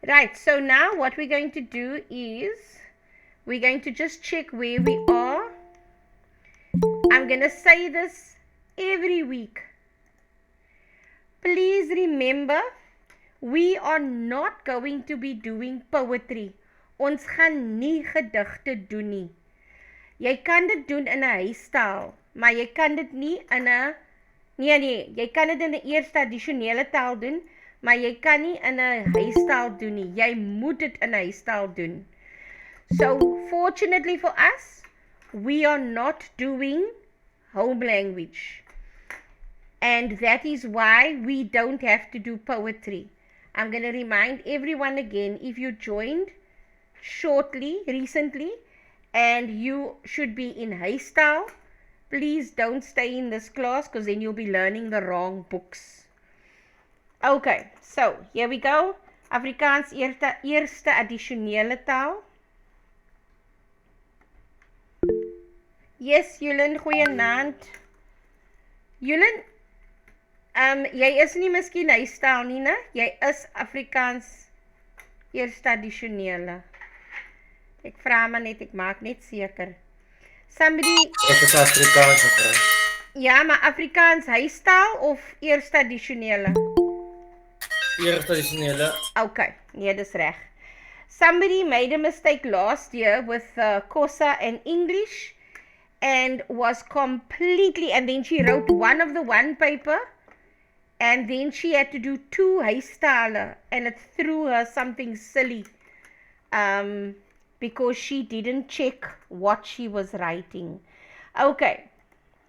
Right, so now what we're going to do is we're going to just check where we are. I'm going to say this every week. Please remember, we are not going to be doing poetry. Ons gaan nie gedigte doen nie. Jy kan dit doen in 'n huistaal, maar jy kan dit nie in 'n jy kan dit in 'n eerste addisionele taal doen, maar jy kan nie in 'n huistaal doen nie. Jy moet dit in 'n huistaal doen. So, fortunately for us, we are not doing home language. And that is why we don't have to do poetry. I'm going to remind everyone again, if you joined recently, and you should be in huistaal, please don't stay in this class because then you'll be learning the wrong books. Okay, so here we go. Afrikaans eerste addisionele taal. Yes, Julen, goeienaand. Julen, jy is nie miskien huistaal nie, né? Jy is Afrikaans eerste addisionele. Ek vra maar net, ek maak net seker. Somebody... Ek is Afrikaans, mevrou. Ja, maar Afrikaans huistaal of eerste addisionele? Eerste addisionele. Okay, nee, dis reg. Somebody made a mistake last year with Xhosa and English and was completely, and then she wrote one paper and then she had to do 2 huistale and it threw her something silly. Because she didn't check what she was writing. Okay,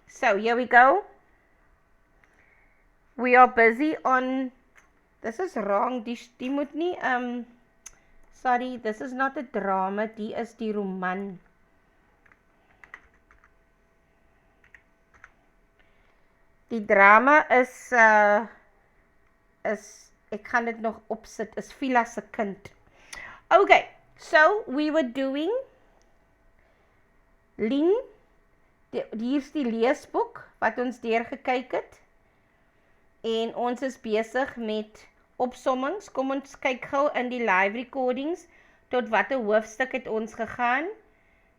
so here we go. We are busy on, this is wrong, die moet nie, sorry, this is not a drama, die is die roman. Die drama is, ek gaan dit nog opsit, is Villa se kind. Okay. So, we were doing Lien, hier is die leesboek wat ons deurgekyk het en ons is besig met opsommings. Kom ons kyk gou in die live recordings tot watter hoofstuk het ons gegaan.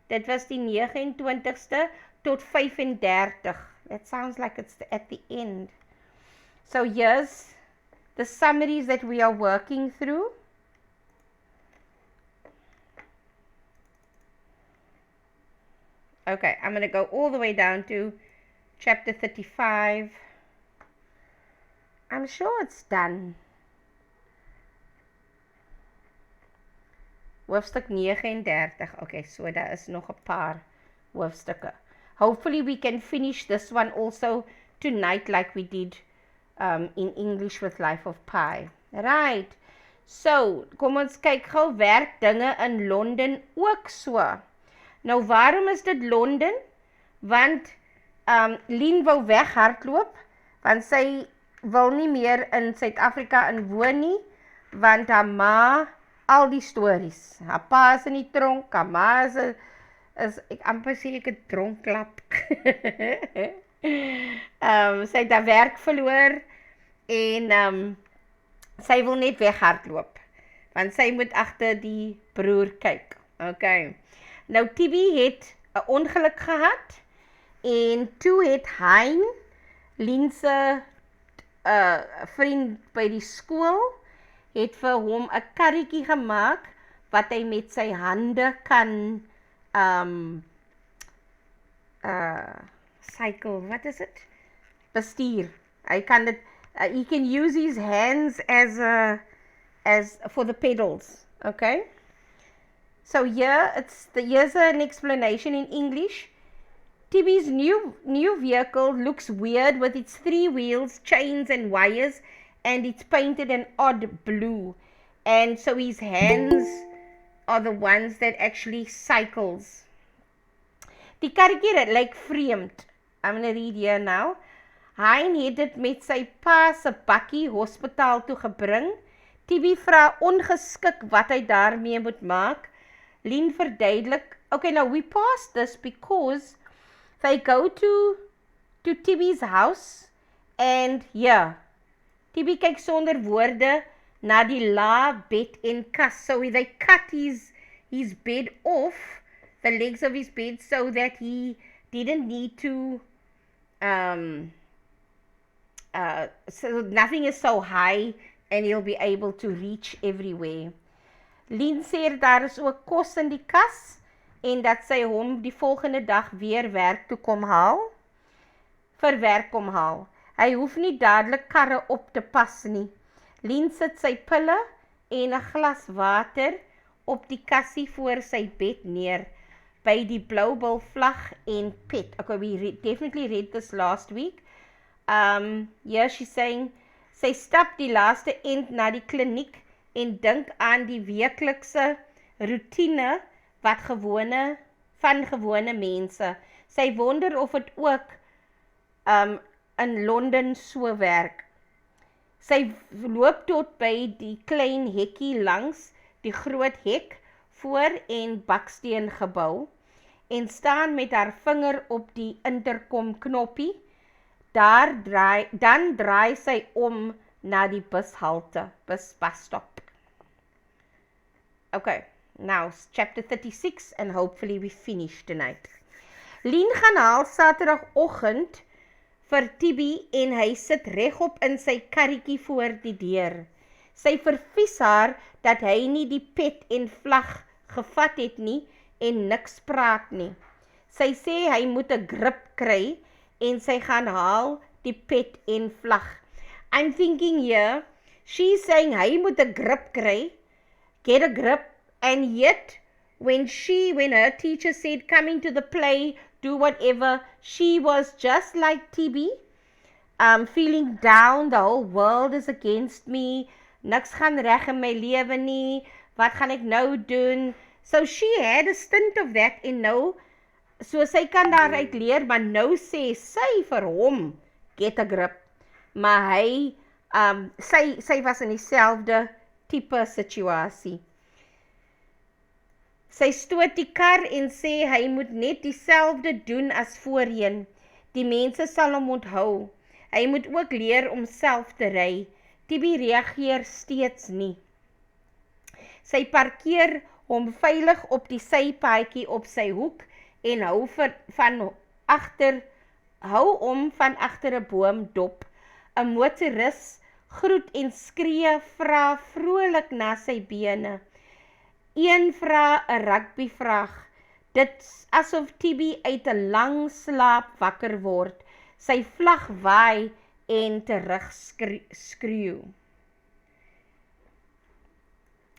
Dit was die 29ste tot 35. That sounds like it's at the end. So here's the summaries that we are working through. Okay, I'm going to go all the way down to chapter 35. I'm sure it's done. Hoofstuk 39. Okay, so daar is nog 'n paar hoofstukke. Hopefully we can finish this one also tonight like we did in English with Life of Pi. Right. So, kom ons kyk gou, werk dinge in Londen ook so. Nou, waarom is dit Londen? Want Lien wou weghardloop, want sy wil nie meer in Suid-Afrika woon nie, want haar ma, al die stories, haar pa is in die tronk, haar ma is ek amper sê ek het dronklap. Sy het haar werk verloor, en sy wil net weghardloop, want sy moet agter die broer kyk. Okay. Nou, Tibi het 'n ongeluk gehad, en toe het Hein, Lien se vriend by die skool, het vir hom 'n karretjie gemaak, wat hy met sy hande kan, cycle, wat is het? Bestuur. Hy kan dit, he can use his hands as for the pedals, okay? So here's an explanation in English. Tibi's new vehicle looks weird with its 3 wheels, chains and wires, and it's painted an odd blue. And so his hands are the ones that actually cycles. Die karretjie lyk vreemd. I'm going to read here now. Hein het dit met sy pa se bakkie hospitaal toe gebring. Tibi vra ongeskik wat hy daarmee moet maak. Lien verduidelik. Okay, now we passed this because they go to Tibi's house and yeah, Tibi kyk sonder woorde na die la bed en kas. So they cut his bed off, the legs of his bed, so that he didn't need to, so nothing is so high and he'll be able to reach everywhere. Lien sê daar is ook kos in die kas en dat sy hom die volgende dag weer werk toe kom haal, vir werk kom haal. Hy hoef nie dadelik karre op te pas nie. Lien sit sy pille en 'n glas water op die kassie voor sy bed neer by die Bloubil vlag en pet. Okay, we definitely read this last week. Yeah, she's saying, sy stap die laaste end na die kliniek en dink aan die weeklikse routine wat van gewone mense. Sy wonder of dit ook in Londen so werk. Sy loop tot by die klein hekkie langs die groot hek voor en baksteen gebou en staan met haar vinger op die interkom knoppie. Dan draai sy om na die bushalte, busstop. Okay, now chapter 36 and hopefully we finish tonight. Lien gaan haal Saterdagoggend vir Tibi en hy sit regop in sy karretjie voor die deur. Sy vervies haar dat hy nie die pet en vlag gevat het nie en niks praat nie. Sy sê hy moet 'n grip kry en sy gaan haal die pet en vlag. I'm thinking here, she's saying hy moet 'n grip kry, get a grip, and yet when her teacher said coming to the play, do whatever, she was just like Tibi, feeling down, the whole world is against me, niks gaan reg in my lewe nie, wat gaan ek nou doen? So she had a stint of that en nou, so sy kan daaruit leer, maar nou sê sy vir hom, get a grip, maar hy, sy was in dieselfde tipe situasie. Sy stoot die kar en sê hy moet net dieselfde doen as voorheen, die mense sal hom onthou, hy moet ook leer om self te ry, Tibi reageer steeds nie. Sy parkeer hom veilig op die sypaadjie op sy hoek en hou hom van agter 'n boom dop. 'n Motoris groet en skree, vra vrolik na sy bene. Een vra 'n rugbyvraag. Dit asof Tibi uit 'n lang slaap wakker word. Sy vlag waai en terug skreeu.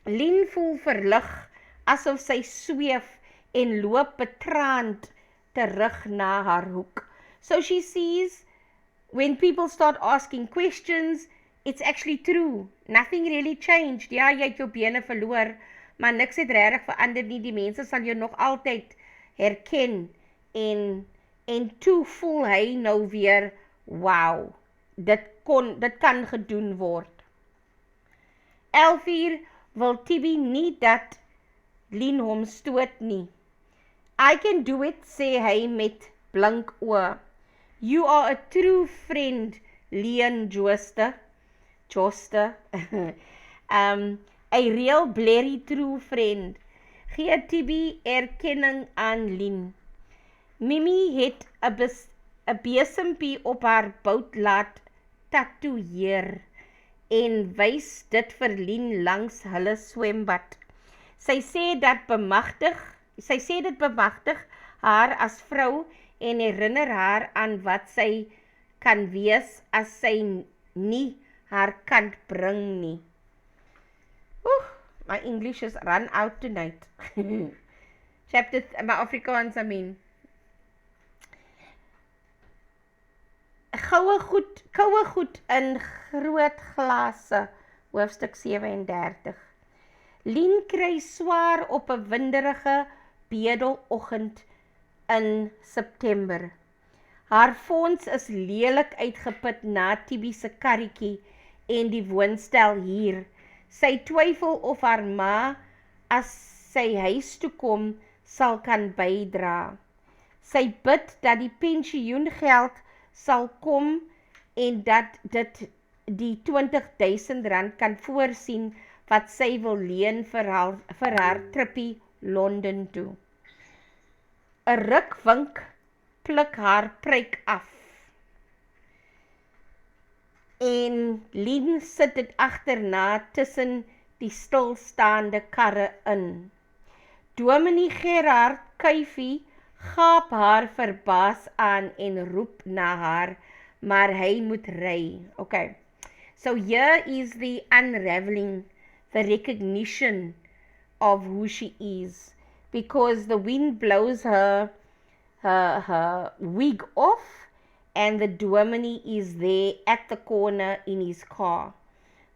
Lien voel verlig asof sy sweef en loop betraand terug na haar hoek. So she sees when people start asking questions, it's actually true. Nothing really changed. Ja, jy het jou bene verloor, maar niks het regtig verander nie. Die mense sal jou nog altyd herken en toe voel hy nou weer, wow, dit kan gedoen word. 11:00 wil Tibi nie dat Lien hom stoot nie. I can do it, sê hy met blink oë. You are a true friend, Lien Joster. A real blurry true friend. Gee Tibi erkenning aan Lien. Mimi het 'n besempie op haar bout laat tatoeëer en wys dit vir Lien langs hulle swembad. Sy sê dit bemagtig haar as vrou en herinner haar aan wat sy kan wees as sy nie haar kant bring nie. My English is run out tonight. My Afrikaans, I mean. Koue goed in groot glase, hoofstuk 37. Lien kry swaar op 'n winderige bedeloggend in September. Haar fonds is lelik uitgeput na Tibi se karretjie en die woonstel hier. Sy twyfel of haar ma, as sy huis toe kom, sal kan bydra. Sy bid dat die pensioengeld sal kom en dat dit die R20.000 kan voorsien wat sy wil leen vir haar trippie Londen toe. 'n Rukwink pluk haar pruik af. En Lien sit dit agterna tussen die stilstaande karre in. Dominee Gerard Kuifie gaap haar verbaas aan en roep na haar, maar hy moet ry. Okay, so here is the unraveling, the recognition of who she is, because the wind blows her wig off, and the dominee is there at the corner in his car.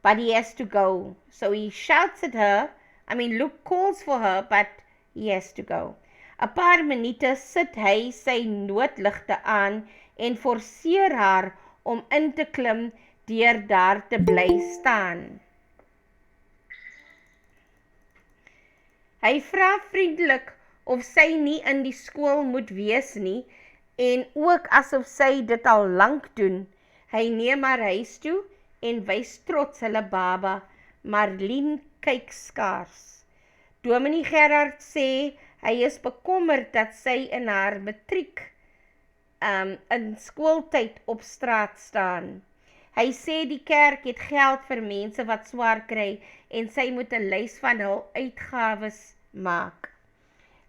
But he has to go. So he shouts at her. Luke calls for her, but he has to go. 'n paar minute sit hy sy noodligte aan en forceer haar om in te klim deur daar te bly staan. Hy vra vriendelik of sy nie in die skool moet wees nie, en ook asof sy dit al lank doen. Hy neem haar huis toe en wys trots hulle baba, maar Lien kyk skaars. Dominee Gerard sê hy is bekommerd dat sy in haar matriek in skooltyd op straat staan. Hy sê die kerk het geld vir mense wat swaar kry en sy moet 'n lys van hul uitgawes maak.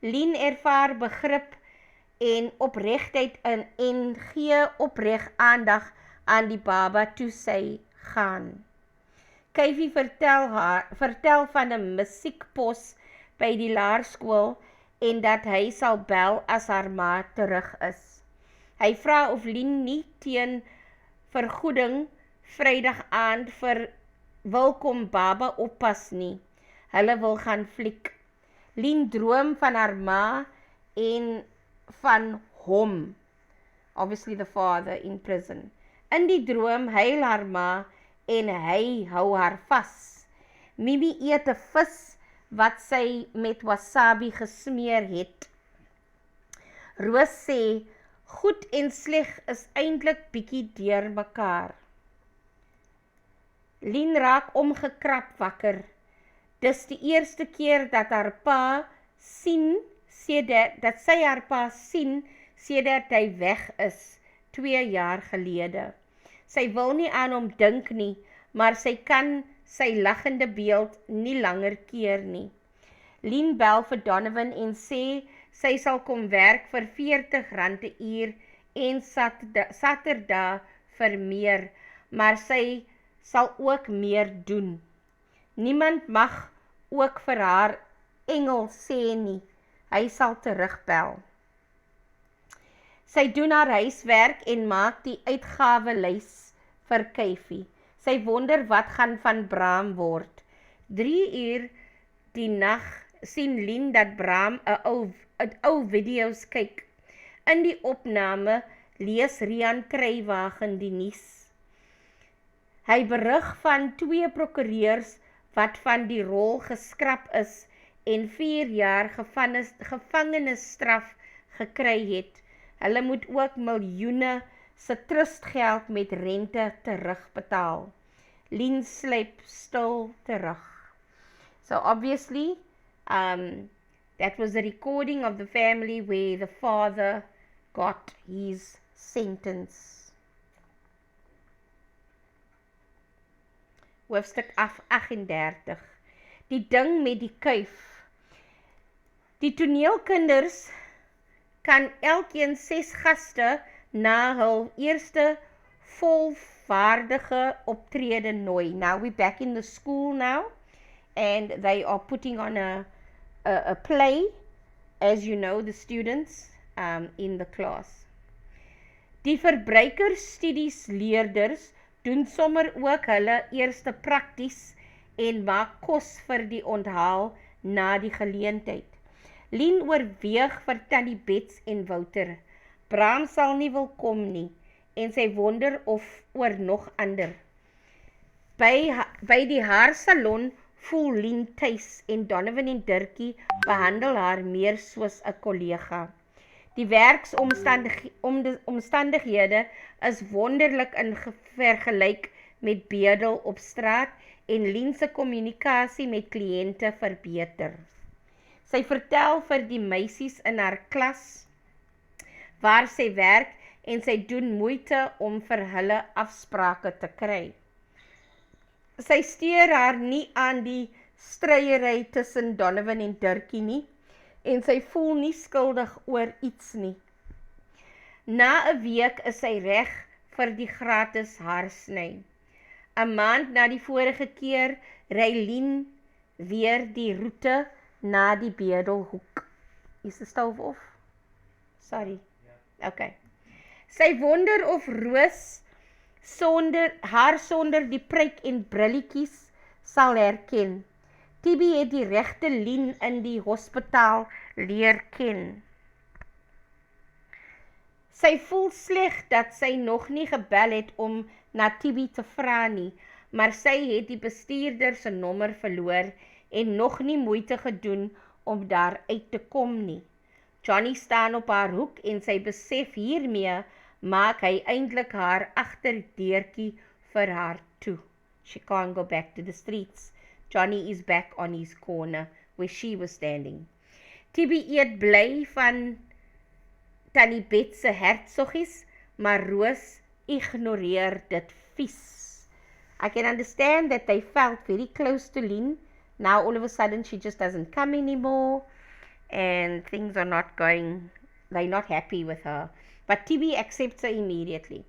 Lien ervaar begrip en opregtheid en gee opreg aandag aan die baba toe sy gaan. Kuifie vertel van 'n musiekpos by die laerskool en dat hy sal bel as haar ma terug is. Hy vra of Lien nie teen vergoeding Vrydag aand vir Welkom Baba oppas nie. Hulle wil gaan fliek. Lien droom van haar ma en van hom, obviously the father in prison. In die droom huil haar ma en hy hou haar vas. Mimi eet 'n vis wat sy met wasabi gesmeer het. Roos sê, goed en sleg is eintlik bietjie deur mekaar. Lien raak omgekrap wakker. Dis die eerste keer dat haar pa sien, dat sy haar pa sien, sedert hy weg is, 2 jaar gelede. Sy wil nie aan hom dink nie, maar sy kan sy lachende beeld nie langer keer nie. Lien bel vir Donovan en sê, sy sal kom werk vir R40 'n uur en Saterdag vir meer, maar sy sal ook meer doen. Niemand mag ook vir haar engel sê nie, hy sal terugbel. Sy doen haar huiswerk en maak die uitgawelys vir Kuifie. Sy wonder wat gaan van Bram word. 3 uur die nag sien Lien dat Bram 'n ou video's kyk. In die opname lees Rian Kruiwagen die nuus. Hy berig van 2 prokureurs wat van die rol geskrap is en 4 jaar gevangenisstraf gekry het. Hulle moet ook miljoene se trustgeld met rente terugbetaal. Lien sluip stil terug. So obviously, that was a recording of the family where the father got his sentence. Hoofstuk 38. Die ding met die kuif. Die toneelkinders kan elkeen 6 gaste na hul eerste volwaardige optrede nooi. Now we're back in the school now, and they are putting on a play, as you know, the students in the class. Die verbruikersstudies leerders doen sommer ook hulle eerste prakties en maak kos vir die onthaal na die geleentheid. Lien oorweeg vir Tannie Bets en Wouter. Bram sal nie wil kom nie, en sy wonder of oor nog ander. By die haarsalon voel Lien tuis en Donovan en Dirkie behandel haar meer soos 'n kollega. Die werksomstandighede is wonderlik in vergelyk met bedel op straat en Lien se kommunikasie met kliënte verbeter. Sy vertel vir die meisies in haar klas waar sy werk en sy doen moeite om vir hulle afsprake te kry. Sy steur haar nie aan die stryery tussen Donovan en Dirkie nie en sy voel nie skuldig oor iets nie. Na 'n week is sy reg vir die gratis haarsny. 'n maand na die vorige keer ry Lien weer die roete na die Bedelhoek. Is die stove off? Sorry. Okay. Sy wonder of Roos haar sonder die pruik en brilletjies sal herken. Tibi het die regte Lien in die hospitaal leer ken. Sy voel sleg dat sy nog nie gebel het om na Tibi te vra nie, maar sy het die bestuurder se nommer verloor en nog nie moeite gedoen om daar uit te kom nie. Johnny staan op haar hoek en sy besef hiermee maak hy eintlik haar agterdeurtjie vir haar toe. She can't go back to the streets. Johnny is back on his corner where she was standing. Tibi eet bly van Tannie Bet se hertsoggies, maar Roos ignoreer dit vies. I can understand that they felt very close to Lien. Now all of a sudden she just doesn't come anymore and things are not going, they're not happy with her. But Tibi accepts her immediately.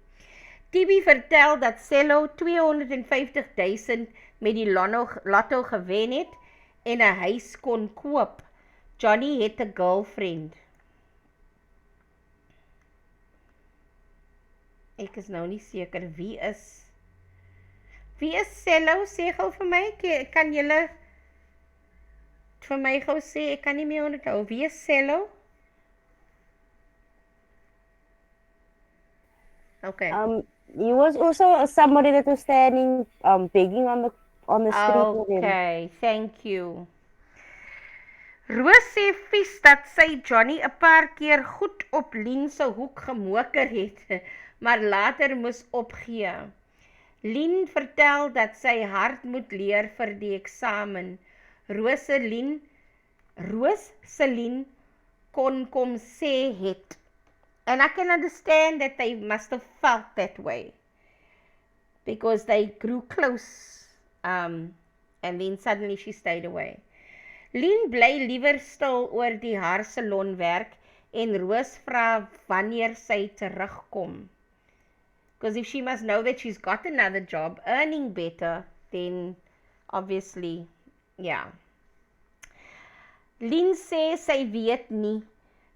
Tibi vertel dat Cello 250.000 met die lotto gewen het en 'n huis kon koop. Johnny het 'n girlfriend. Ek is nou nie seker wie is Cello, sê gou vir my, kan julle vir my gou sê, ek kan nie meer onthou, wie is Cello? Okay. He was also somebody that was standing, begging on the street with him. Okay, thank you. Roos sê vies dat sy Johnny 'n paar keer goed op Lien se hoek gemoker het, maar later moes opgee. Lien vertel dat sy hard moet leer vir die eksamen. Roos se Lien kon kom sê het. And I can understand that they must have felt that way. Because they grew close. And then suddenly she stayed away. Lien bly liewer stil oor die haarsalonwerk en Roos vra wanneer sy terugkom. Because if she must know that she's got another job, earning better, then obviously, yeah. Lien sê sy weet nie.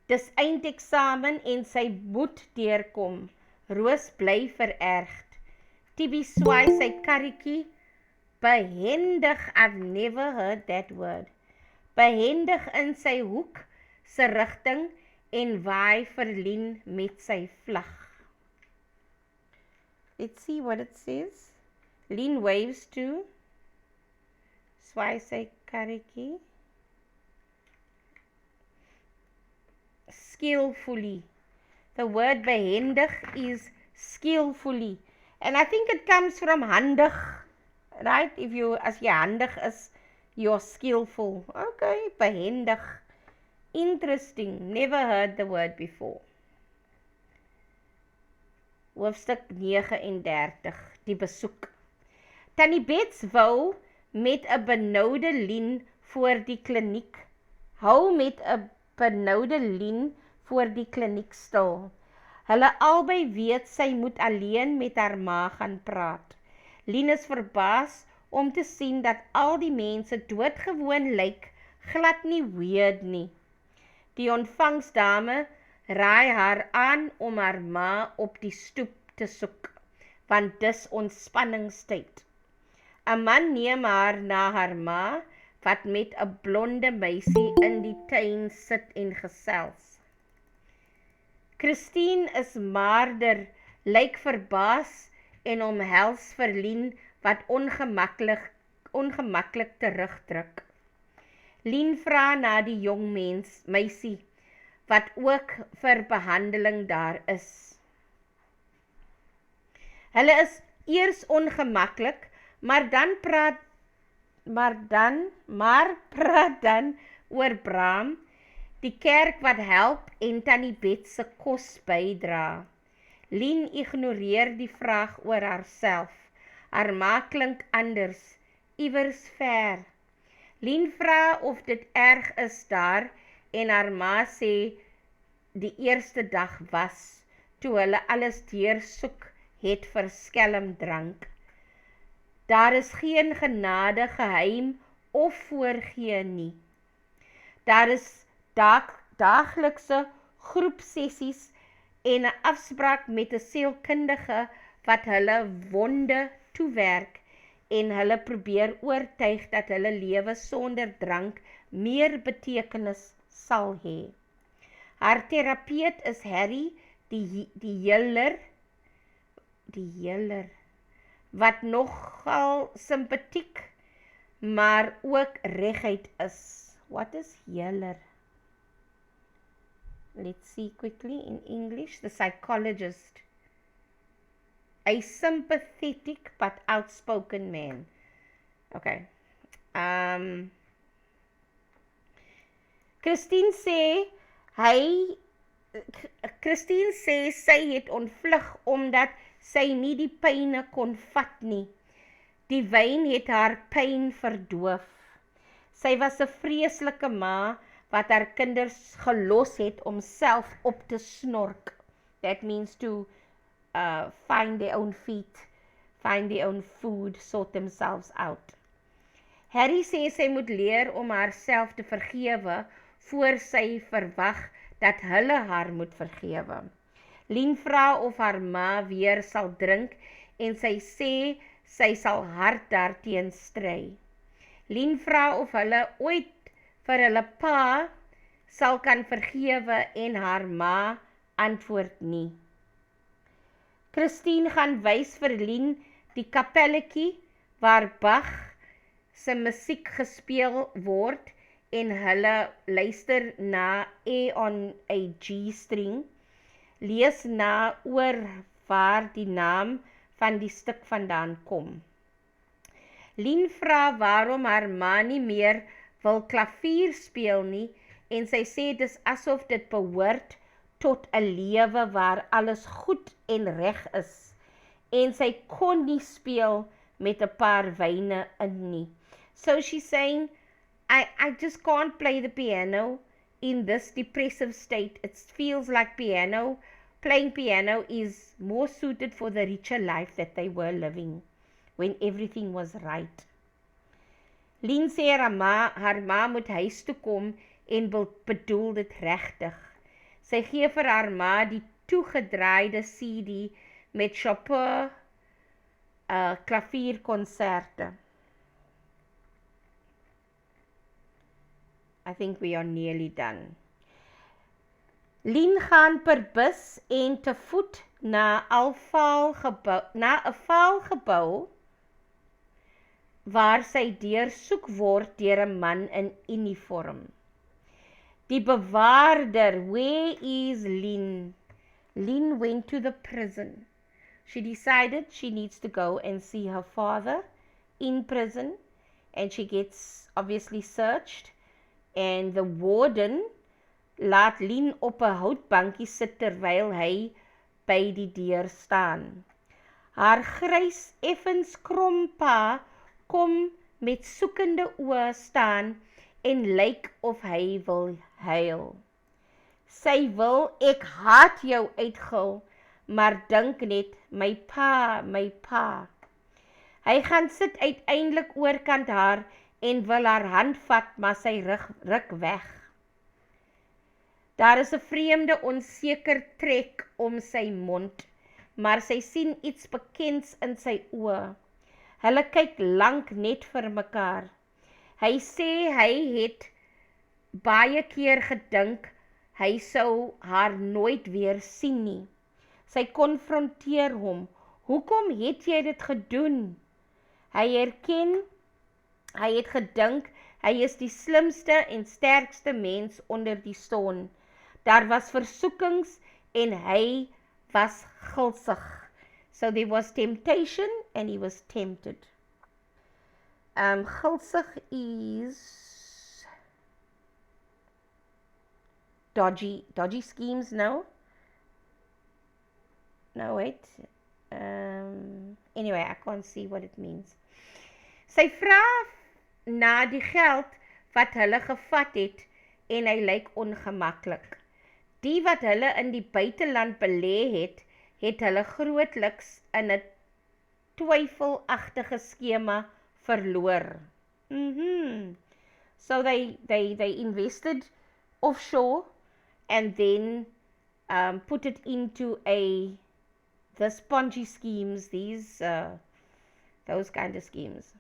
Dis eindeksamen en sy moet deurkom. Roos bly verergd. Tibi swaai sy karretjie behendig, I've never heard that word. Behendig in sy hoek se rigting en waai vir Lien met sy vlag. Let's see what it says. Lien waves to. Swaai sy karretjie. Skillfully. The word behendig is skillfully. And I think it comes from handig, right? As jy handig is, you're skillful. Okay, behendig. Interesting. Never heard the word before. Hoofstuk 39, die besoek. Tannie Bets wou met 'n benoude Lien voor die kliniek. Hou met 'n benoude Lien voor die kliniek stil. Hulle albei weet sy moet alleen met haar ma gaan praat. Lien is verbaas om te sien dat al die mense doodgewoon lyk, glad nie weird nie. Die ontvangsdame raai haar aan om haar ma op die stoep te soek, want dis ontspanningstyd. 'n Man neem haar na haar ma, wat met 'n blonde meisie in die tuin sit en gesels. Christine is maarder, lyk verbaas en omhels vir Lien wat ongemaklik terugdruk. Lien vra na die jong meisie, wat ook vir behandeling daar is. Hulle is eers ongemaklik, maar praat dan oor Bram, die kerk wat help en Tannie Bet se kos bydra. Lien ignoreer die vraag oor haarself. Haar ma klink anders, iewers ver. Lien vra of dit erg is daar en haar ma sê die eerste dag was, toe hulle alles deursoek het vir skelmdrank. Daar is geen genade, geheim of voorgee nie. Daar is daaglikse groepsessies en 'n afspraak met 'n sielkundige wat hulle wonde toewerk en hulle probeer oortuig dat hulle lewe sonder drank meer betekenis sal hê. Haar terapeut is Harry, die healer, wat nogal simpatiek, maar ook reguit is. What is healer? Let's see quickly in English. The psychologist. A sympathetic but outspoken man. Okay. Christine sê sy het ontvlug omdat sy nie die pyne kon vat nie. Die wyn het haar pyn verdoof. Sy was 'n vreeslike ma wat haar kinders gelos het om self op te snork. That means to find their own feet, find their own food, sort themselves out. Harry sê sy moet leer om haarself te vergewe voor sy verwag dat hulle haar moet vergewe. Lien vra of haar ma weer sal drink en sy sê sy sal hard daarteen stry. Lien vra of hulle ooit vir hulle pa sal kan vergewe en haar ma antwoord nie. Christine gaan wys vir Lien die kapelletjie waar Bach se musiek gespeel word en hulle luister na A on a G string, lees na oor waar die naam van die stuk vandaan kom. Lien vra waarom haar ma nie meer wil klavier speel nie en sy sê dis asof dit behoort tot 'n lewe waar alles goed en reg is en sy kon nie speel met 'n paar wyne in nie. So she's saying, I just can't play the piano in this depressive state. It feels like playing piano is more suited for the richer life that they were living when everything was right. Lien sê haar ma moet huis toe kom en bedoel dit regtig. Sy gee vir haar ma die toegedraaide CD met Chopin klavierkonserte. I think we are nearly done. Lien gaan per bus en te voet na 'n vaal gebou waar sy deursoek word deur 'n man in uniform. Die bewaarder, where is Lien? Lien went to the prison. She decided she needs to go and see her father in prison, and she gets obviously searched, and the warden laat Lien op 'n houtbankie sit terwyl hy by die deur staan. Haar grys effens krom pa kom met soekende oë staan en lyk of hy wil huil. Sy wil ek haat jou uitgil, maar dink net my pa. Hy gaan sit uiteindelik oorkant haar en wil haar hand vat, maar sy ruk weg. Daar is 'n vreemde onseker trek om sy mond, maar sy sien iets bekends in sy oë. Hulle kyk lank net vir mekaar. Hy sê hy het baie keer gedink hy sou haar nooit weer sien nie. Sy konfronteer hom. Hoekom het jy dit gedoen? Hy erken, hy het gedink hy is die slimste en sterkste mens onder die son. Daar was versoekings en hy was gulsig. So there was temptation and he was tempted. Gulsig is dodgy schemes, no? No, wait. Anyway, I can't see what it means. Sy vra na die geld wat hulle gevat het en hy lyk ongemaklik. Die wat hulle in die buiteland belê het, het hulle grootliks in 'n twyfelagtige skema verloor. So they invested offshore and then put it into the spongy schemes, those kind of schemes.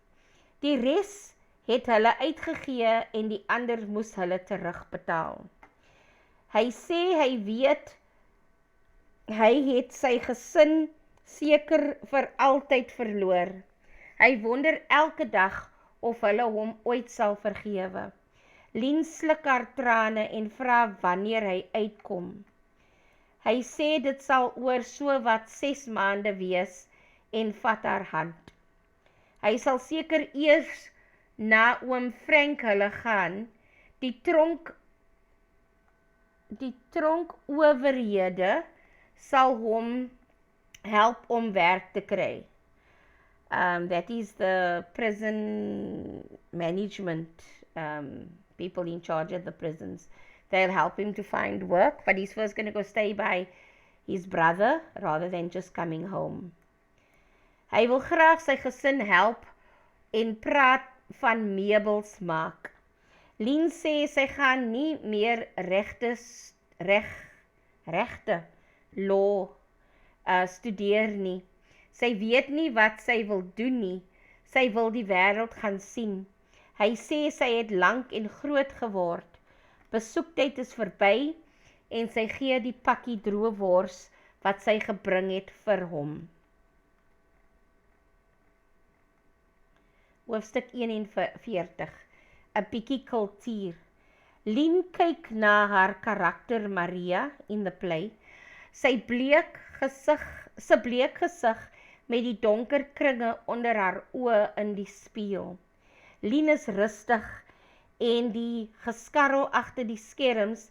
Die res het hulle uitgegee en die ander moes hulle terugbetaal. Hy sê hy weet hy het sy gesin seker vir altyd verloor. Hy wonder elke dag of hulle hom ooit sal vergewe. Lien sluk haar trane en vra wanneer hy uitkom. Hy sê dit sal oor so wat 6 maande wees en vat haar hand. Hy sal seker eers na oom Frank hulle gaan, die tronk owerhede sal hom help om werk te kry. That is the prison management, people in charge of the prisons. They'll help him to find work, but he's first going to go stay by his brother rather than just coming home. Hy wil graag sy gesin help en praat van meubels maak. Lien sê sy gaan nie meer regte law studeer nie. Sy weet nie wat sy wil doen nie. Sy wil die wêreld gaan sien. Hy sê sy het lank en groot geword. Besoektyd is verby en sy gee die pakkie droë wors wat sy gebring het vir hom. Hoofstuk 41. 'n bietjie kultuur. Lien kyk na haar karakter Maria in the play. Sy bleek gesig met die donker kringe onder haar oë in die spieël. Lien is rustig en die geskarrel agter die skerms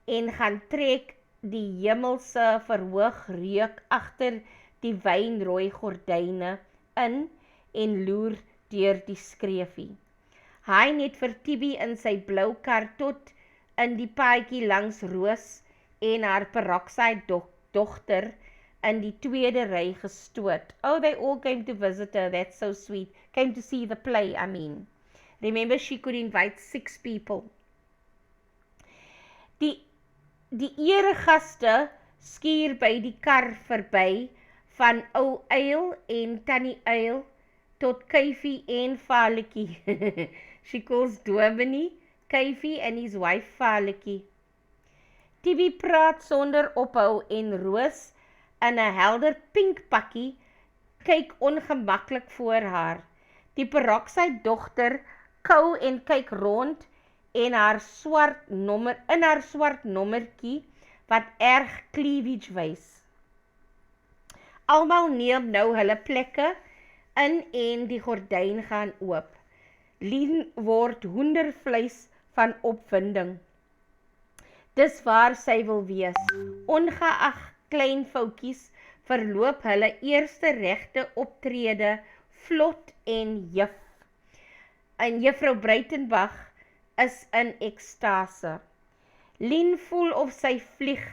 en gaan trek die hemelse verhoog reuk agter die wynrooi gordyne in en loer deur die skreefie. Hy net vir Tibi in sy blou kar tot in die paadjie langs Roos en haar peroxide dogter in die tweede ry gestoot. Oh, they all came to visit her, that's so sweet. Came to see the play, I mean. Remember, she could invite 6 people. Die eregaste skuur by die kar verby van ou Uil en tannie Uil tot Kyfie en Valetjie. She calls Dominee Kyfie and his wife Valetjie. Tibi praat sonder ophou en Roos in 'n helder pink pakkie kyk ongemaklik voor haar. Die peroxide dogter kou en kyk rond en haar swart nommertjie wat erg cleavage wys. Almal neem nou hulle plekke in en die gordyn gaan oop. Lien word hoendervleis van opwinding. Dis waar sy wil wees. Ongeag klein foutjies verloop hulle eerste regte optrede vlot en juf. En juffrou Breitenbach is in ekstase. Lien voel of sy vlieg.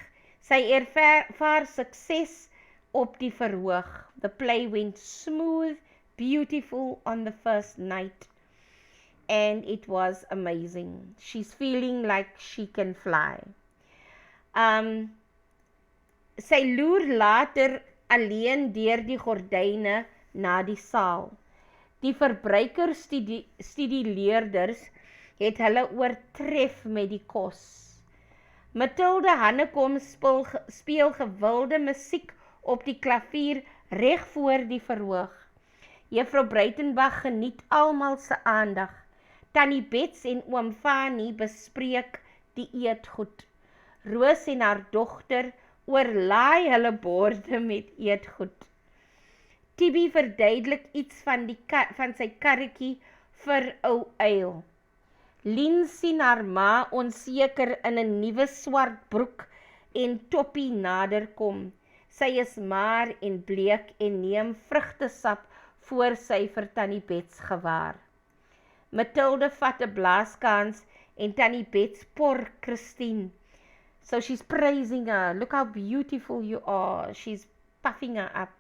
Sy ervaar sukses op die verhoog. The play went smooth, beautiful on the first night. And it was amazing. She's feeling like she can fly. Sy loer later alleen deur die gordyne na die saal. Die verbruikerstudieleerders het hulle oortref met die kos. Mathilde Hannekom speel gewilde musiek op die klavier reg voor die verhoog. Juffrou Breitenbach geniet almal se aandag. Tannie Bets en oom Fanie bespreek die eetgoed. Roos en haar dogter oorlaai hulle borde met eetgoed. Tibi verduidelik iets van sy karretjie vir ou uil. Lien sien haar ma onseker in 'n nuwe swart broek en toppie naderkom. Sy is maar en bleek en neem vrugtesap voor sy vir Tannie Bets gewaar. Mathilde vat 'n blaaskans en Tannie Bets por Christine. So she's praising her. Look how beautiful you are. She's puffing her up.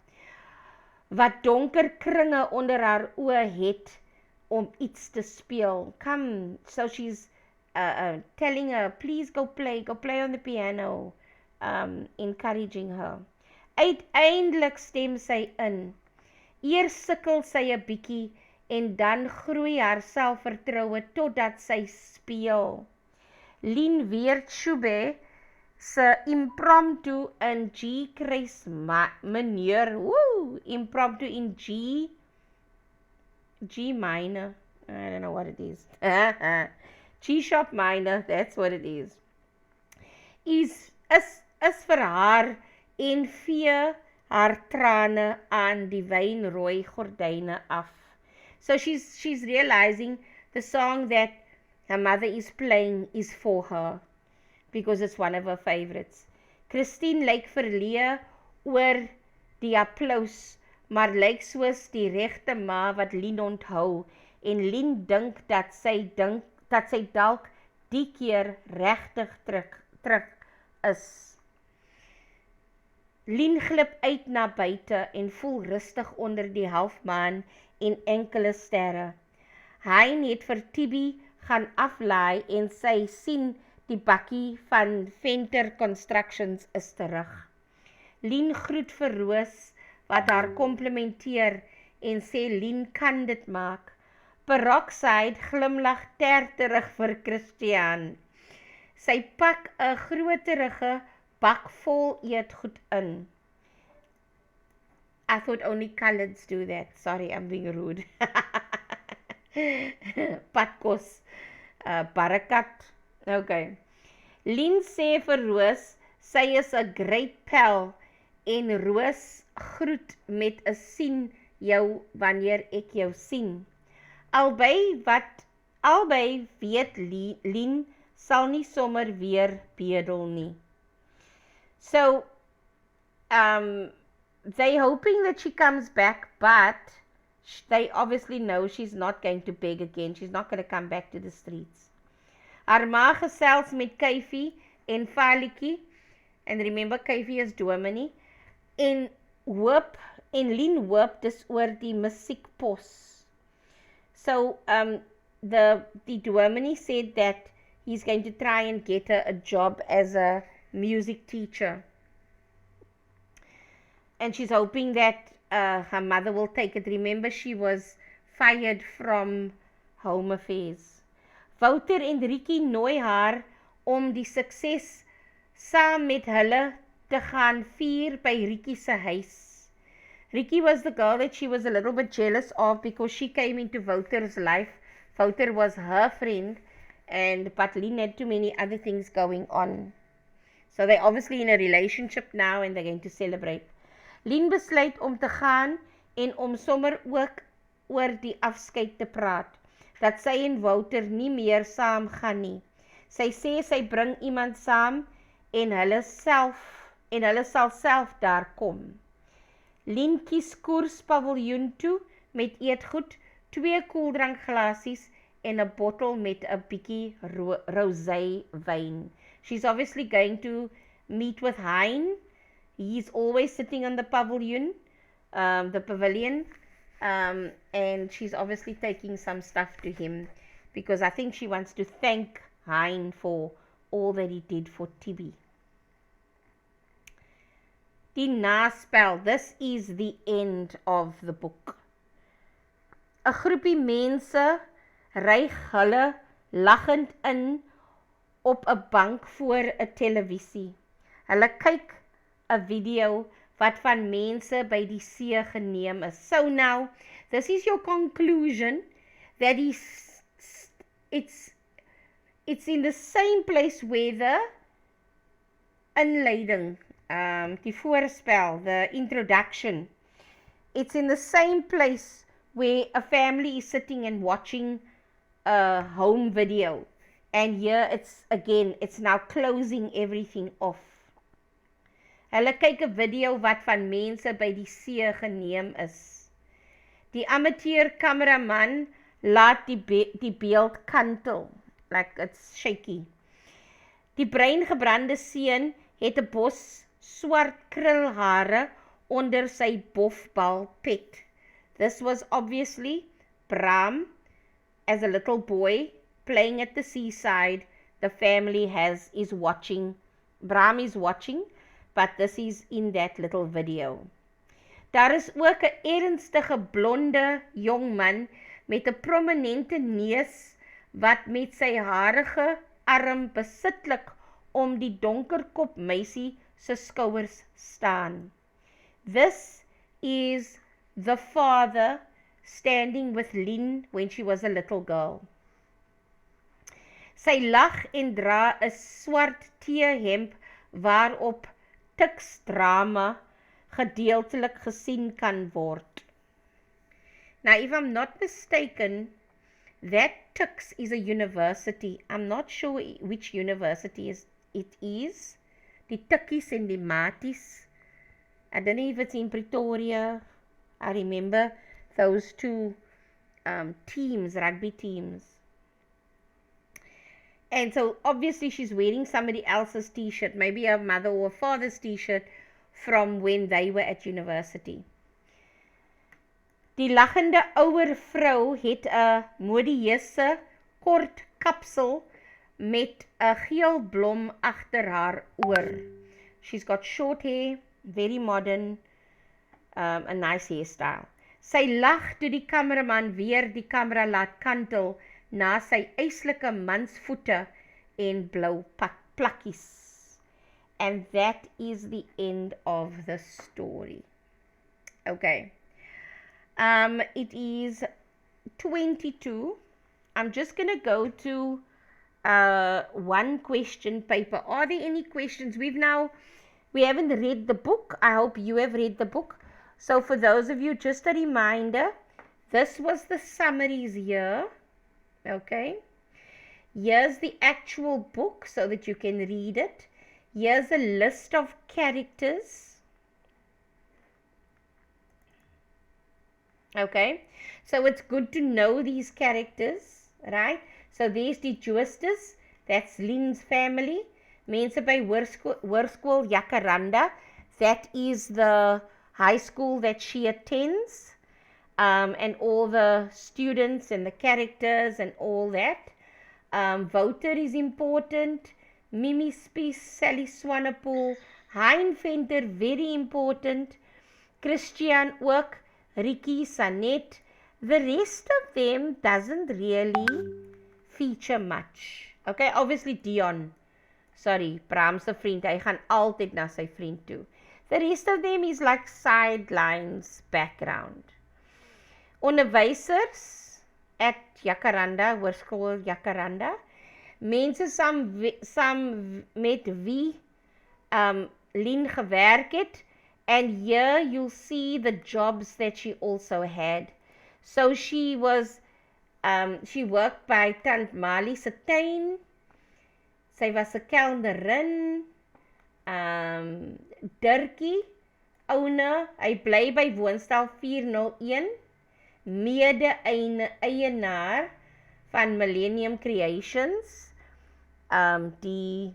Wat donker kringe onder haar oë het om iets te speel. Come, so she's telling her, please go play on the piano, encouraging her. Uiteindelik stem sy in. Eers sukkel sy 'n bietjie en dan groei haar selfvertroue totdat sy speel. Lien weet Schubert se impromptu in G kruis mineur. Impromptu in G minor. I don't know what it is. G sharp minor, that's what it is. Is vir haar en vee haar trane aan die wynrooi gordyne af. So she's realizing the song that her mother is playing is for her, because it's one of her favorites. Christine lyk verleë oor die applous, maar lyk soos die regte ma wat Lien onthou, en Lien dink dat sy dalk die keer regtig terug is. Lien glip uit na buite en voel rustig onder die halfmaan en enkele sterre. Hein het vir Tibi gaan aflaai en sy sien die bakkie van Venter Constructions is terug. Lien groet vir Roos wat haar komplimenteer en sê Lien kan dit maak. Peroxide glimlag terug vir Christian. Sy pak 'n groterige bak vol eetgoed in. I thought only coloreds do that. Sorry, I'm being rude. Patkos, barakat. Okay. Lien sê vir Roos, sy is 'n great pal en Roos groet met 'n sien jou wanneer ek jou sien. Albei weet Lien sal nie sommer weer bedel nie. So, they hoping that she comes back, but they obviously know she's not going to beg again. She's not going to come back to the streets. Haar ma gesels met Kyfie en Falikie, and remember Kyfie is Dominee, en Lien hoop dis oor die musiekpos. So, the Dominee said that he's going to try and get her a job as a music teacher. And she's hoping that her mother will take it. Remember, she was fired from Home Affairs. Wouter en Rikkie nooi haar om die sukses saam met hulle te gaan vier by Rikkie se huis. Rikkie was the girl that she was a little bit jealous of because she came into Wouter's life. Wouter was her friend, but Lien had too many other things going on. So they're obviously in a relationship now and they're going to celebrate. Lien besluit om te gaan en om sommer ook oor die afskeid te praat, dat sy en Wouter nie meer saam gaan nie. Sy sê sy bring iemand saam en hulle sal self daar kom. Lien kies koers paviljoen toe met eetgoed, 2 koeldrankglasies en 'n bottel met 'n bietjie rosé wyn. She's obviously going to meet with Hein. He's always sitting on the pavilion, and she's obviously taking some stuff to him because I think she wants to thank Hein for all that he did for Tibi. Die naspel, this is the end of the book. 'n Groepie mense ry hulle lachend in op 'n bank voor 'n televisie. Hulle kyk 'n video wat van mense by die see geneem is. So now, this is your conclusion that it's in the same place where the inleiding, die voorspel, the introduction, it's in the same place where a family is sitting and watching a home video. And here it's now closing everything off. Hulle kyk 'n video wat van mense by die see geneem is. Die amateur kameraman laat die beeld kantel, like it's shaky. Die breingebrande seun het 'n bos swart krulhare onder sy bofbal pet. This was obviously Bram as a little boy playing at the seaside. The family is watching. Bram is watching, but this is in that little video. Daar is ook 'n ernstige blonde jong man met 'n prominente neus wat met sy harige arm besitlik om die donkerkop meisie se skouers staan. This is the father standing with Lien when she was a little girl. Sy lag en dra 'n swart T-hemp waarop Tuks drama gedeeltelik gesien kan word. Now, if I'm not mistaken, that Tuks is a university. I'm not sure which university it is. Die Tukkies en die Maties. I don't know if it's in Pretoria. I remember those two teams, rugby teams. And so obviously she's wearing somebody else's t-shirt, maybe her mother or father's t-shirt from when they were at university. Die lachende ouer vrou het 'n modieuse kort kapsel met 'n geel blom agter haar oor. She's got short hair, very modern, a nice hairstyle. Sy lag toe die kameraman weer die kamera laat kantel na sy eislike mansvoete en blou plakkies. And that is the end of the story. Okay. It is 22. I'm just going to go to one question paper. Are there any questions? We haven't read the book. I hope you have read the book. So for those of you, just a reminder, this was the summaries here. Okay. Here's the actual book so that you can read it. Here's a list of characters. Okay, so it's good to know these characters, right? So there's die Joosters, that's Lien's family. Mense by Hoërskool Jacaranda, that is the high school that she attends, and all the students and the characters and all that. Wouter is important, Mimi Spies, Sally Swanepoel, Hein Venter, very important, Christian ook, Ricky, Sanet. The rest of them doesn't really feature much. Okay, obviously Dion. Sorry, Bram se vriend, hy gaan altyd na sy vriend toe. The rest of them is like sidelines background. Onderwysers at Jacaranda, Hoërskool Jacaranda. Mense saam met wie Lien gewerk het. And here you'll see the jobs that she also had. So she worked by Tant Mali se tuin. Sy was 'n kelnerin. Dirkie, oune, hy bly by woonstel 401. Mede-eienaar van Millennium Creations. Die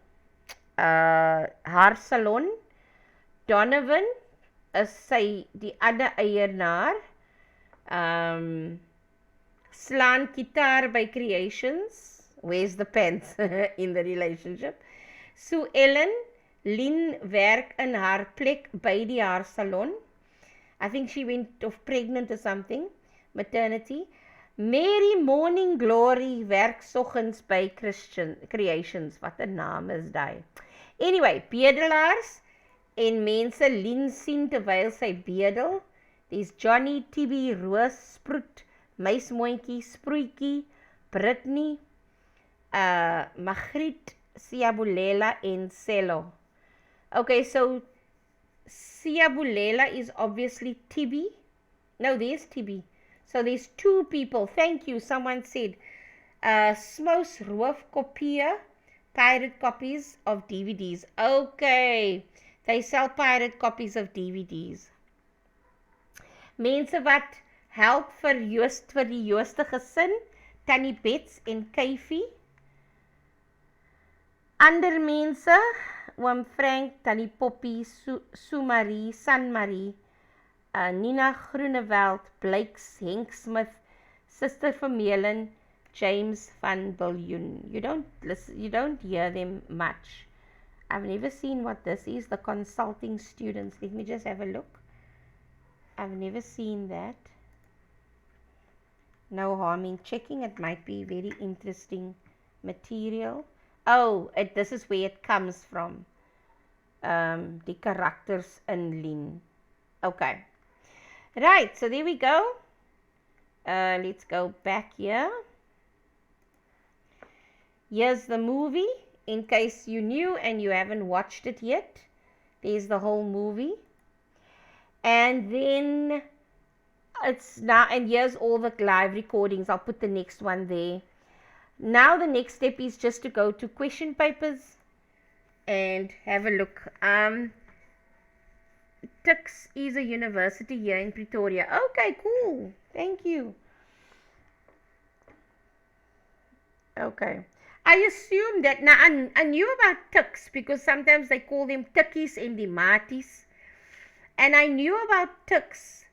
haar salon. Donovan is die ander eienaar. Slaan gitaar by Creations. Where's the pants in the relationship? Sue Ellen, Lien werk in haar plek by die haar salon. I think she went off pregnant or something. Maternity. Mary Morning Glory werk soggens by Creations. Wat 'n naam is daai. Anyway, bedelaars en mense Lien sien terwyl sy bedel. There's Johnny, Tibby, Roos, Sproet, Meismoontjie, Sproetjie, Brittany, Magriet, Siabulela en Cello. Okay, so Siabulela is obviously Tibby. No, there's Tibi. So there's 2 people. Thank you. Someone said, Smous Roofkopieë, pirate copies of DVDs. Okay. They sell pirate copies of DVDs. Mense wat help vir die Jooste gesin, Tannie Bets en Kyfie. Ander mense, oom Frank, Tannie Poppy, Sumarie, Sanmarie, Nina Groenewald, Blakes, Henk Smith, Sister Vermeulen, James van Biljoen. You don't hear them much. I've never seen what this is, the consulting students. Let me just have a look. I've never seen that. No harm in checking. It might be very interesting material. Oh, this is where it comes from. Die karakters in Lien. Okay. Right, so there we go. Let's go back here. Here's the movie, in case you knew and you haven't watched it yet. There's the whole movie. And then it's now, and here's all the live recordings. I'll put the next one there. Now the next step is just to go to question papers and have a look. Tuks is a university here in Pretoria. Okay, cool. Thank you. Okay. I assume that, now I knew about Tuks because sometimes they call them Tukkies and the Maties. And I knew about Tuks,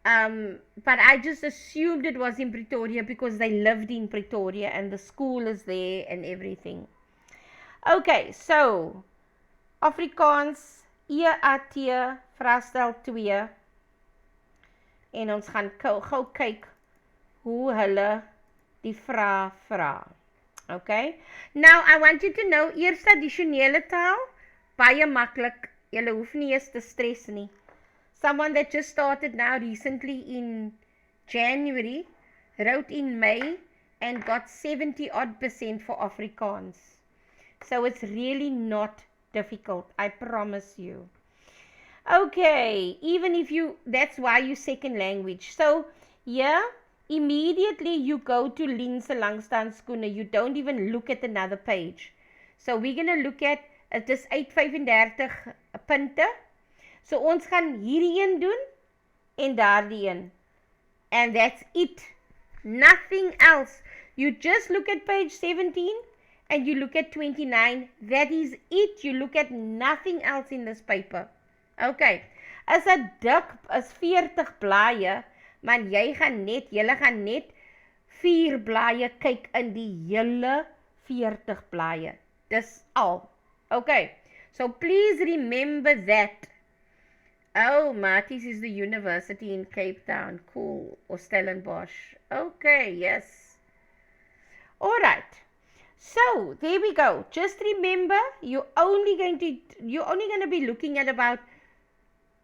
but I just assumed it was in Pretoria because they lived in Pretoria and the school is there and everything. Okay, so Afrikaans, EAT, vraestel 2. En ons gaan gou kyk hoe hulle die vraag vra. Okay, now I want you to know, eerste addisionele taal, baie maklik, julle hoef nie eens te stress nie. Someone that just started now recently in January, wrote in May and got 70% for Afrikaans. So it's really not difficult, I promise you. Okay, even if that's why you second language. So yeah, immediately you go to Lien se langstaan skoene. You don't even look at another page. So we're going to look at, it is 835 punte. So ons gaan hierdie een doen en daardie een. And that's it. Nothing else. You just look at page 17 and you look at 29. That is it. You look at nothing else in this paper. Okay. As 'n dik is 40 blaaie, man julle gaan net 4 blaaie kyk in die hele 40 blaaie. Dis al. Okay. So please remember that. Oh, Maties is the university in Cape Town. Cool. Or Stellenbosch. Okay, yes. Alright. So, there we go. Just remember, you're only going to be looking at about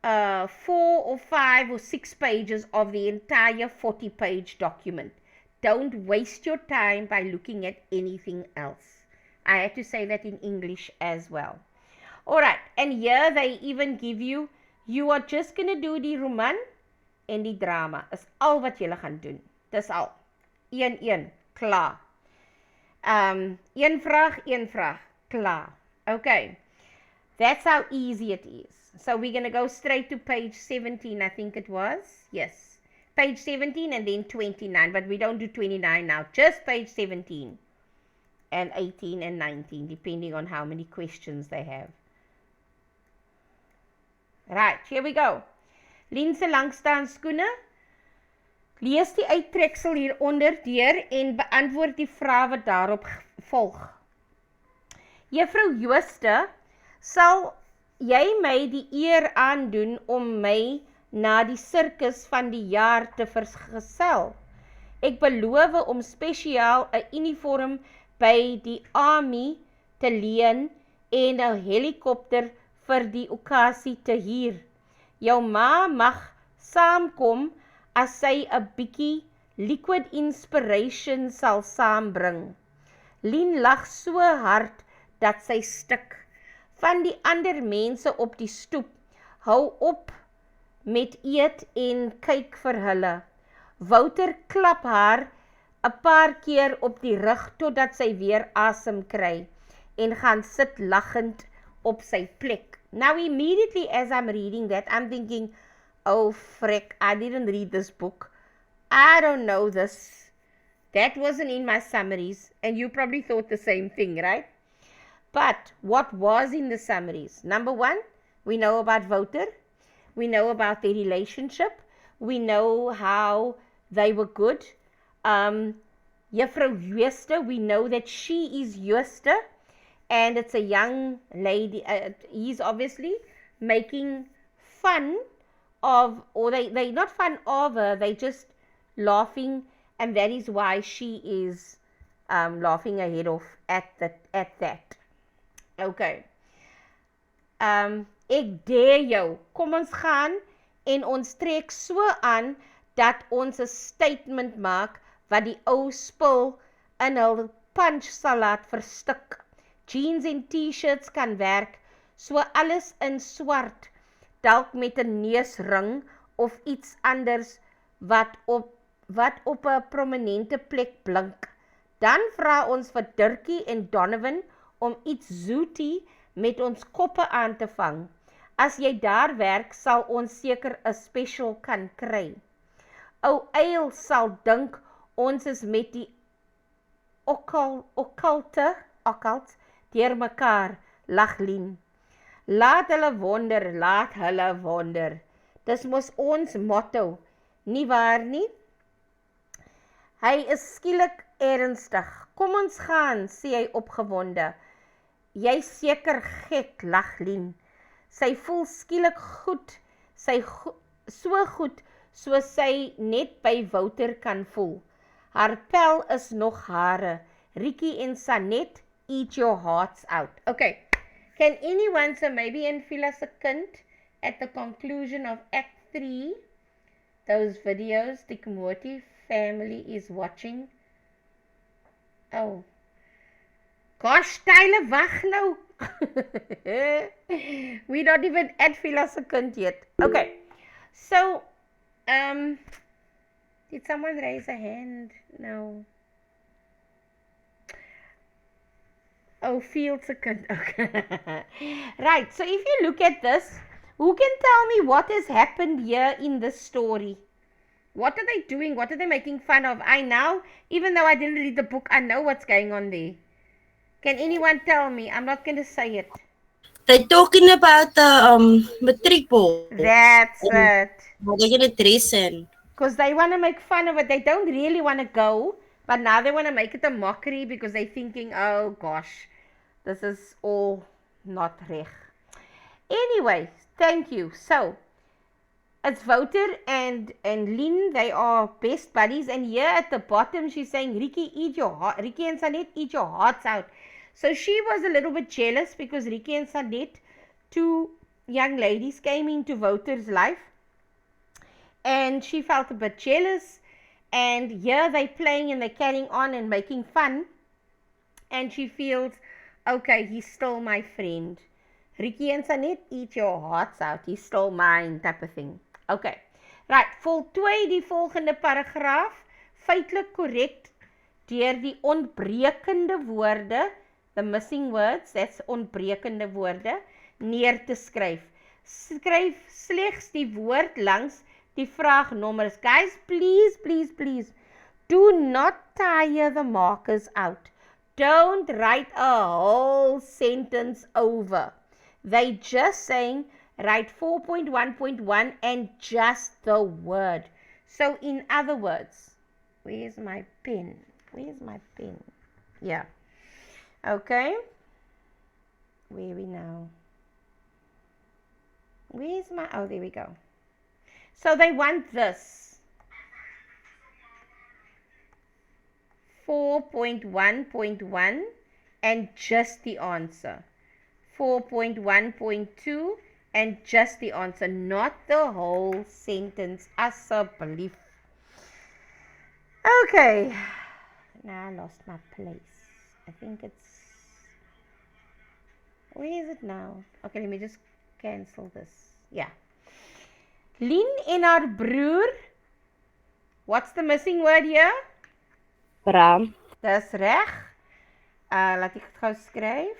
4 or 5 or 6 pages of the entire 40-page document. Don't waste your time by looking at anything else. I had to say that in English as well. Alright, and here they even give you are just going to do die roman en die drama. Is al wat julle gaan doen. Dis al. 1, klaar. Een vraag, klaar. Okay. That's how easy it is. So we're going to go straight to page 17, I think it was. Yes. Page 17 and then 29. But we don't do 29 now. Just page 17 and 18 and 19, depending on how many questions they have. Right, here we go. Lien se langstaan skoene. Lees die uittreksel hieronder deur en beantwoord die vrae wat daarop volg. Juffrou Jooste, sal jy my die eer aandoen om my na die sirkus van die jaar te vergesel? Ek beloof om spesiaal 'n uniform by die army te leen en 'n helikopter vir die okasie te huur. Jou ma mag saamkom as sy 'n bietjie liquid inspiration sal saambring. Lien lag so hard dat sy stik. Van die ander mense op die stoep hou op met eet en kyk vir hulle. Wouter klap haar 'n paar keer op die rug totdat sy weer asem kry en gaan sit lachend op sy plek. Now immediately as I'm reading that, I'm thinking, oh frick, I didn't read this book. I don't know this. That wasn't in my summaries, and you probably thought the same thing, right? But what was in the summaries? Number one, we know about Wouter. We know about their relationship. We know how they were good. Juffrou Jooste, we know that she is Jooste, and it's a young lady. He's obviously making fun of, or they not fun of her, they just laughing, and that is why she is laughing her head off at that. Okay. Ek dare jou, kom ons gaan en ons trek so aan dat ons 'n statement maak wat die ou spul in hul punch sal laat verstik. Jeans en t-shirts kan werk, so alles in swart, dalk met 'n neusring of iets anders wat op 'n prominente plek blink. Dan vra ons vir Dirkie en Donovan om iets zoetie met ons koppe aan te vang. As jy daar werk, sal ons seker 'n special kan kry. Ou Eil sal dink ons is met die occult deur mekaar, lag Lien. Laat hulle wonder. Dis mos ons motto, nie waar nie? Hy is skielik ernstig. Kom ons gaan, sê hy opgewonde. Jy seker gek, lag Lien. Sy voel skielik goed, so goed, soos sy net by Wouter kan voel. Haar pel is nog hare. Rikkie en Sanet, eat your hearts out. Okay, can anyone, so maybe invul as 'n kind at the conclusion of Act 3, those videos the Komoti family is watching. Oh. Gosh, Tyler, wag nou. We're not even at Philosophy yet. Okay. So, did someone raise a hand? No. Oh, Fields a kind. Okay. Right. So, if you look at this, who can tell me what has happened here in this story? What are they doing? What are they making fun of? I now, even though I didn't read the book, I know what's going on there. Can anyone tell me? I'm not going to say it. They're talking about the matric ball. That's it. How they're going to dress in. Because they want to make fun of it. They don't really want to go, but now they want to make it a mockery because they're thinking, oh gosh, this is all not reg. Anyway, thank you. So, it's Wouter and Lien. They are best buddies. And here at the bottom, she's saying, Rikkie and Sanet, eat your hearts out. So she was a little bit jealous because Rikkie and Sanet, two young ladies, came into Wouter's life. And she felt a bit jealous. And here they're playing and they're carrying on and making fun. And she feels, okay, he's still my friend. Rikkie and Sanet, eat your hearts out. He's still mine, type of thing. Okay, right, voltooi die volgende paragraaf, feitelik korrek, deur die ontbrekende woorde, the missing words, that's ontbrekende woorde, neer te skryf. Skryf slegs die woord langs die vraagnommers. Guys, please, do not tire the markers out. Don't write a whole sentence over. They just saying, write 4.1.1 and just the word. So in other words, where's my pen? Yeah. Okay. Where are we now? Where's my, oh, there we go. So they want this. 4.1.1 and just the answer. 4.1.2 and just the answer, not the whole sentence. Asseblief. Okay. Now I lost my place. I think it's, where is it now? Okay, let me just cancel this. Yeah. Lien en haar broer. What's the missing word here? Bram. Dis reg. Laat ek dit gou skryf.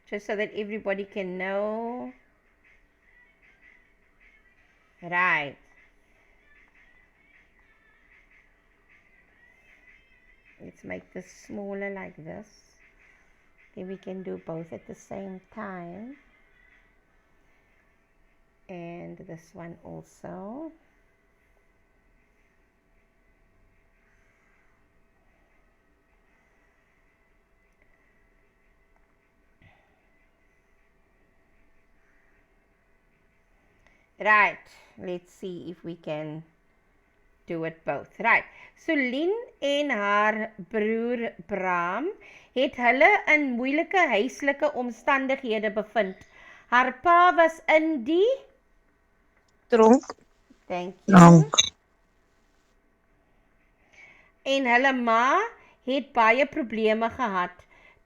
Just so that everybody can know. Right. Let's make this smaller like this. Then we can do both at the same time. And this one also. Right, let's see if we can do it both. Right, so Lien en haar broer Bram het hulle in moeilike huislike omstandighede bevind. Haar pa was in die Tronk. Thank you. Tronk. En hulle ma het baie probleme gehad.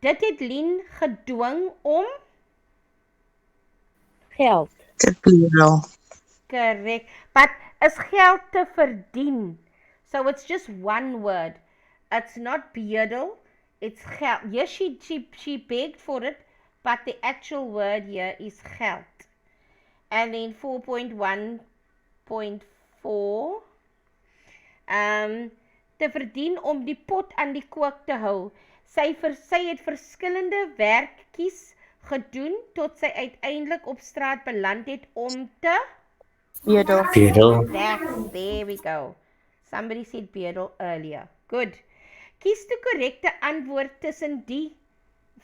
Dit het Lien gedwing om Geld. Te bedel. correct, but is geld te verdien. So it's just one word. It's not bedel, it's geld. Yes, she begged for it, but the actual word here is geld. And then 4.1.4 te verdien om die pot aan die kook te hou. Sy het verskillende werkies gedoen tot sy uiteindelik op straat beland het om te Bedel. There we go. Somebody said bedel earlier. Good. Kies die korrekte antwoord tussen die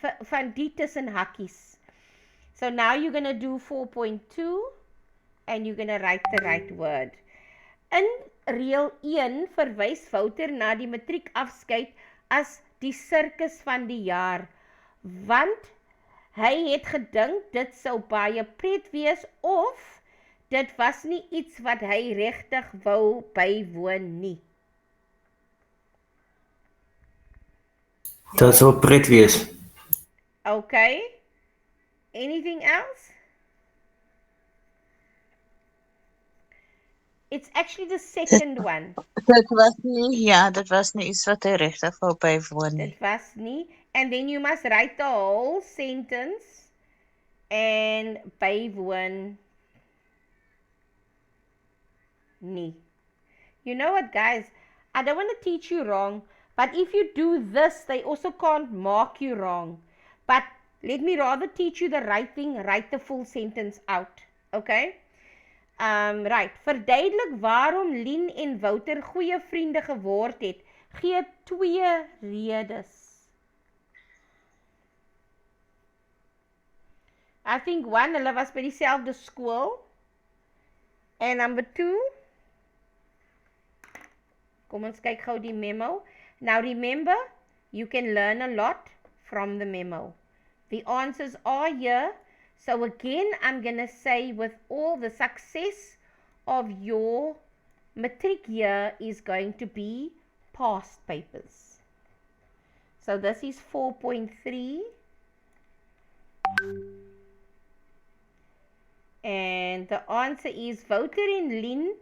van die tussen hakkies. So now you're going to do 4.2 and you're going to write the right word. In reël 1 verwys Wouter na die matriekafskeid as die sirkus van die jaar, want hy het gedink dit sou baie pret wees of dit was nie iets wat hy regtig wou bywoon nie. Dat sou pret wees. Okay. Anything else? It's actually the second one. Dit was nie iets wat hy regtig wou bywoon nie. Dit was nie. And then you must write the whole sentence and bywoon nie. You know what, guys? I don't want to teach you wrong, but if you do this, they also can't mark you wrong. But let me rather teach you the right thing, write the full sentence out. Okay? Right. Verduidelik waarom Lien en Wouter goeie vriende geword het. Gee 2 redes. I think 1, hulle was by dieselfde skool. And number 2, kom ons kyk gou die memo. Now remember, you can learn a lot from the memo. The answers are here. So again, I'm going to say with all the success of your matric year is going to be past papers. So this is 4.3. And the answer is Wouter en Lien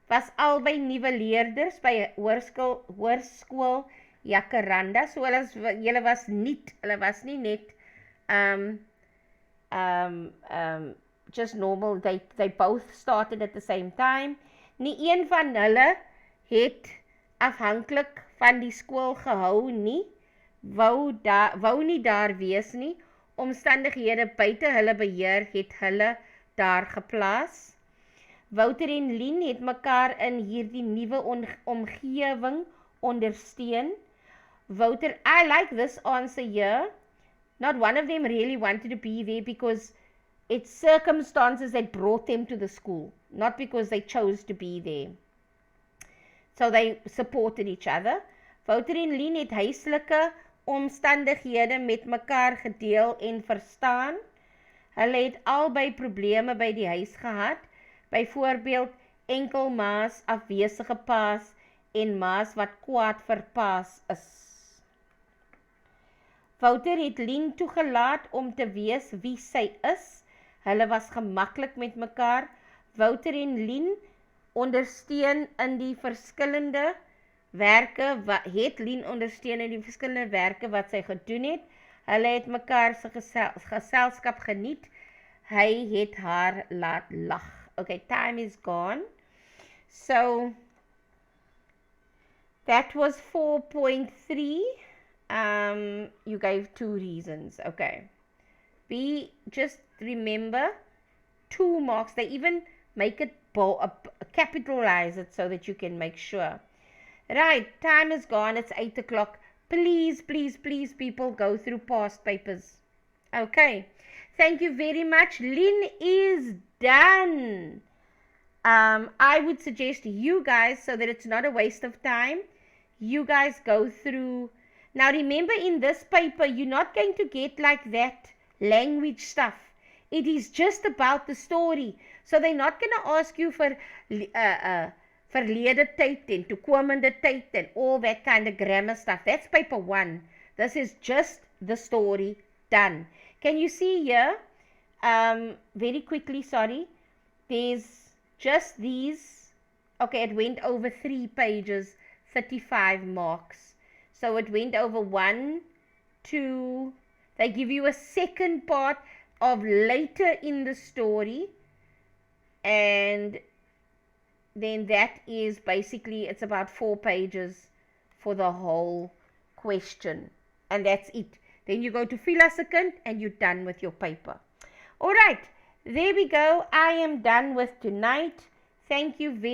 was albei nuwe leerders by hoërskool Jacaranda. So hulle was niet, hulle was nie net just normal, they both started at the same time. Nie een van hulle het afhanklik van die skool gehou nie, wou nie daar wees nie, omstandighede buite hulle beheer het hulle daar geplaas. Wouter en Lien het mekaar in hierdie nuwe omgewing ondersteun. Wouter, I like this answer here. Not one of them really wanted to be there because it's circumstances that brought them to the school, not because they chose to be there. So they supported each other. Wouter en Lien het huislike omstandighede met mekaar gedeel en verstaan. Hulle het albei probleme by die huis gehad, byvoorbeeld enkel maas, afwesige paas en maas wat kwaad vir paas is. Wouter het Lien toegelaat om te wees wie sy is. Hulle was gemaklik met mekaar. Wouter en Lien ondersteun in die verskillende werke, het Lien ondersteun in die verskillende werke wat sy gedoen het. Hulle het mekaar se geselskap geniet. Hy het haar laat lag. Okay, time is gone. So, that was 4.3. You gave 2 reasons. Okay. Just remember 2 marks. They even make it capitalize it so that you can make sure. Right, time is gone. It's 8 o'clock. Please, please, please, people, go through past papers. Okay. Thank you very much. Lien is done. I would suggest you guys, so that it's not a waste of time, you guys go through. Now remember, in this paper, you're not going to get like that language stuff. It is just about the story. So they're not going to ask you for verlede tyd en toekomende tyd and all that kind of grammar stuff. That's paper 1. This is just the story done. Can you see here? Very quickly, sorry. There's just these. Okay, it went over 3 pages, 35 marks. So it went over 1, 2. They give you a second part of later in the story. And then that is basically, it's about 4 pages for the whole question. And that's it. Then you go to Philosekund and you're done with your paper. All right, there we go. I am done with tonight. Thank you very